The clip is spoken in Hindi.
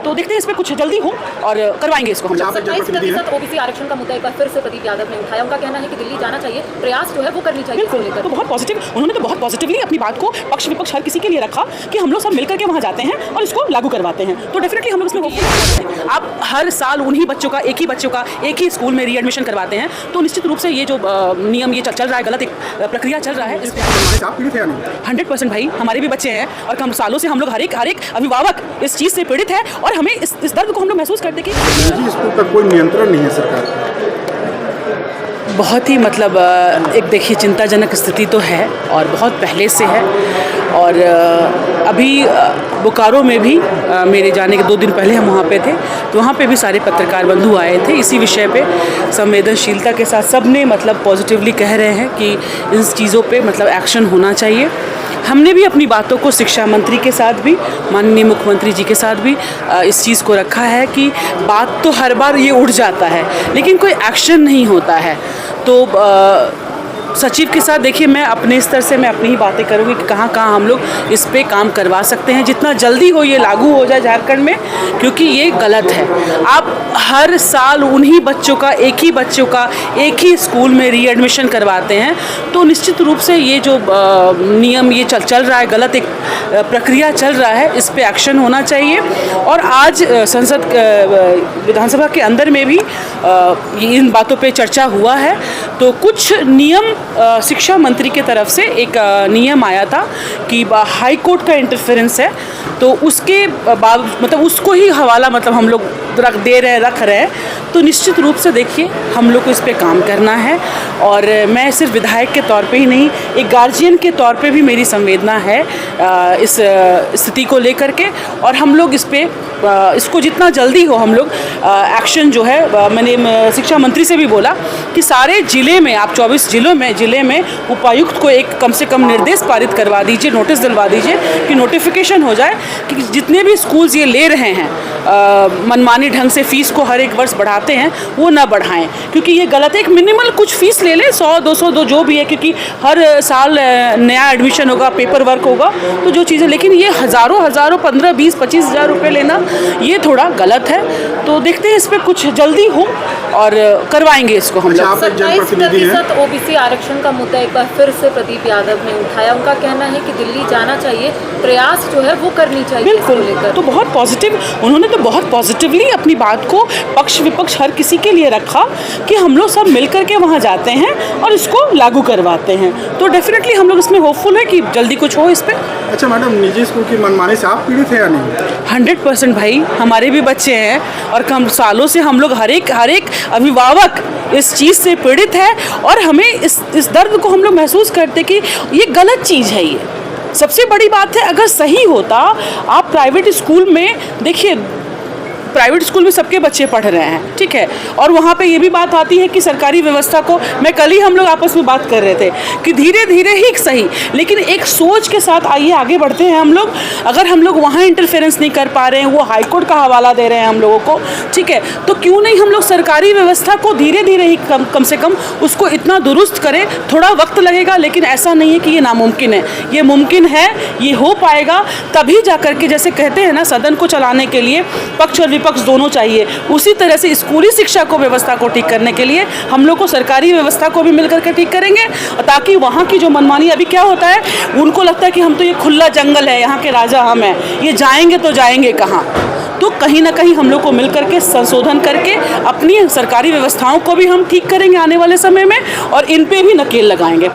तो देखते हैं इस पर कुछ जल्दी हो और करवाएंगे इसको हम लोग। 27% ओबीसी आरक्षण का मुद्दा एक बार फिर से प्रदीप यादव ने उठाया। उनका कहना है कि दिल्ली जाना चाहिए, प्रयास जो है वो करनी चाहिए। बिल्कुल, तो बहुत पॉजिटिव, उन्होंने तो बहुत पॉजिटिवली अपनी बात को पक्ष विपक्ष हर किसी के लिए रखा कि हम लोग सब मिलकर के वहाँ जाते हैं और इसको लागू करवाते हैं। तो डेफिनेटली हम लोग इसमें होपफुल। आप हर साल उन्हीं बच्चों का एक ही स्कूल में रीएडमिशन करवाते हैं, तो निश्चित रूप से ये जो नियम ये चल रहा है, गलत एक प्रक्रिया चल रहा है। 100% भाई, हमारे भी बच्चे हैं और कम सालों से हम लोग हर एक अभिभावक इस चीज़ से पीड़ित है और हमें इस दर्द को हम लोग महसूस करते कि स्कूल पर कोई नियंत्रण नहीं है सरकार का। बहुत ही मतलब एक देखिए चिंताजनक स्थिति तो है और बहुत पहले से है। और अभी बोकारो में भी मेरे जाने के 2 दिन पहले हम वहाँ पे थे, तो वहाँ पे भी सारे पत्रकार बंधु आए थे इसी विषय पे। संवेदनशीलता के साथ सब ने मतलब पॉजिटिवली कह रहे हैं कि इन चीज़ों पे मतलब एक्शन होना चाहिए। हमने भी अपनी बातों को शिक्षा मंत्री के साथ भी, माननीय मुख्यमंत्री जी के साथ भी इस चीज़ को रखा है कि बात तो हर बार ये उठ जाता है लेकिन कोई एक्शन नहीं होता है। तो सचिव के साथ देखिए मैं अपने स्तर से मैं अपनी ही बातें करूँगी कि कहाँ हम लोग इस पे काम करवा सकते हैं, जितना जल्दी हो ये लागू हो जाए झारखंड में, क्योंकि ये गलत है। आप हर साल उन्हीं बच्चों का एक ही स्कूल में रीएडमिशन करवाते हैं, तो निश्चित रूप से ये जो नियम ये चल रहा है, गलत एक प्रक्रिया चल रहा है, इस पे एक्शन होना चाहिए। और आज संसद विधानसभा के अंदर में भी इन बातों पे चर्चा हुआ है। तो कुछ नियम शिक्षा मंत्री के तरफ से एक नियम आया था कि हाई कोर्ट का इंटरफेरेंस है, तो उसके बाद मतलब उसको ही हवाला मतलब हम लोग रख रहे हैं। तो निश्चित रूप से देखिए हम लोग को इस पे काम करना है और मैं सिर्फ विधायक के तौर पे ही नहीं, एक गार्जियन के तौर पे भी मेरी संवेदना है इस स्थिति को लेकर के। और हम लोग इसको जितना जल्दी हो हम लोग एक्शन जो है, मैंने शिक्षा मंत्री से भी बोला कि सारे ज़िले में आप 24 ज़िले में उपायुक्त को एक कम से कम निर्देश पारित करवा दीजिए, नोटिस दिलवा दीजिए कि नोटिफिकेशन हो जाए कि जितने भी स्कूल्स ये ले रहे हैं मनमानी ढंग से फ़ीस को हर एक वर्ष बढ़ाते हैं वो ना बढ़ाएं, क्योंकि ये गलत है। एक मिनिमल कुछ फ़ीस ले लें, 100-200 जो भी है, क्योंकि हर साल नया एडमिशन होगा, पेपर वर्क होगा, तो जो चीज़ें, लेकिन ये हज़ारों 15, 20, 25 हज़ार रुपये लेना ये थोड़ा गलत है। तो देखते हैं इस पर कुछ जल्दी हो और करवाएंगे इसको हम लोग। 27% ओबीसी आरक्षण का मुद्दा एक बार फिर से प्रदीप यादव ने उठाया। उनका कहना है कि दिल्ली जाना चाहिए, प्रयास जो है वो करनी चाहिए। बिल्कुल, तो बहुत पॉजिटिव, उन्होंने तो बहुत पॉजिटिवली अपनी बात को पक्ष विपक्ष हर किसी के लिए रखा कि हम लोग सब मिलकर के वहाँ जाते हैं और इसको लागू करवाते हैं। तो डेफिनेटली हम लोग इसमें होपफुल है कि जल्दी कुछ हो इस पर। अच्छा मैडम, निजी स्कूल की मनमानी से आप पीड़ित है या नहीं? 100% भाई, हमारे भी बच्चे हैं और कम सालों से हम लोग हर एक अभिभावक इस चीज़ से पीड़ित है और हमें इस दर्द को हम लोग महसूस करते कि ये गलत चीज़ है। ये सबसे बड़ी बात है, अगर सही होता, आप प्राइवेट स्कूल में देखिए, प्राइवेट स्कूल में सबके बच्चे पढ़ रहे हैं, ठीक है, और वहाँ पे ये भी बात आती है कि सरकारी व्यवस्था को, मैं कल ही हम लोग आपस में बात कर रहे थे कि धीरे धीरे ही सही, लेकिन एक सोच के साथ आइए आगे बढ़ते हैं हम लोग। अगर हम लोग वहाँ इंटरफेरेंस नहीं कर पा रहे हैं, वो हाई कोर्ट का हवाला दे रहे हैं हम लोगों को, ठीक है, तो क्यों नहीं हम लोग सरकारी व्यवस्था को धीरे धीरे ही कम से कम उसको इतना दुरुस्त करें। थोड़ा वक्त लगेगा, लेकिन ऐसा नहीं है कि ये नामुमकिन है, ये मुमकिन है, ये हो पाएगा। तभी जा करके, जैसे कहते हैं ना, सदन को चलाने के लिए पक्ष और विपक्ष दोनों चाहिए, उसी तरह से स्कूली शिक्षा को, व्यवस्था को ठीक करने के लिए हम लोग को सरकारी व्यवस्था को भी मिलकर के ठीक करेंगे, ताकि वहाँ की जो मनमानी, अभी क्या होता है, उनको लगता है कि हम तो ये खुला जंगल है, यहाँ के राजा हम हैं, ये जाएंगे तो जाएंगे कहाँ। तो कहीं ना कहीं हम लोग को मिलकर के संशोधन करके अपनी सरकारी व्यवस्थाओं को भी हम ठीक करेंगे आने वाले समय में और इन पे भी नकेल लगाएंगे।